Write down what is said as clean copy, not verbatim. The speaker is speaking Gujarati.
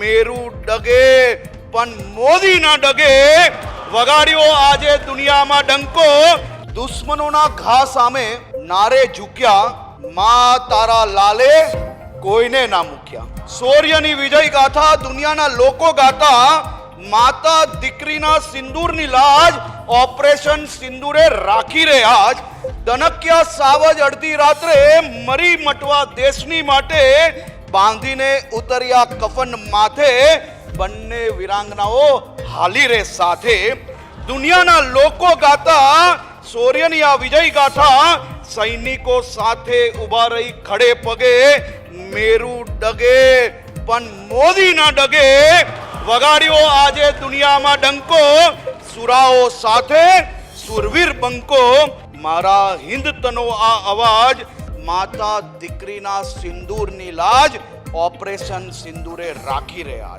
મેરુ ડગે પણ મોદી ના ડગે વગાડ્યો આજે દુનિયામાં ડંકો. દુશ્મનોના ઘા સામે નારે ઝૂક્યા, માં તારા લાલે કોઈને ના મૂક્યા. શૌર્યની વિજય ગાથા દુનિયાના લોકો ગાતા, માતા દીકરીના સિંદૂરની લાજ ઓપરેશન સિંદૂરે રાખી રે આજ. દનક્યા સાવજ અડધી રાત્રે મરી મટવા દેશની માટે, બાંધીને ઉતર્યા કફન માથે, બંને વિરાંગનાઓ હાલી રે સાથે. દુનિયાના લોકો ગાતા શૌર્યની આ વિજય ગાથા, સૈનિકો સાથે ઉભા રહી ખડે પગે. મેરુ ડગે પણ મોદી ના ડગે વગાડ્યો આજે દુનિયામાં ડંકો. સુરાઓ સાથે સુરવીર બંકો, મારા હિન્દ તનો આ અવાજ, માતા દીકરીના સિંદૂરની લાજ ઓપરેશન સિંદૂરે રાખી રહ્યા.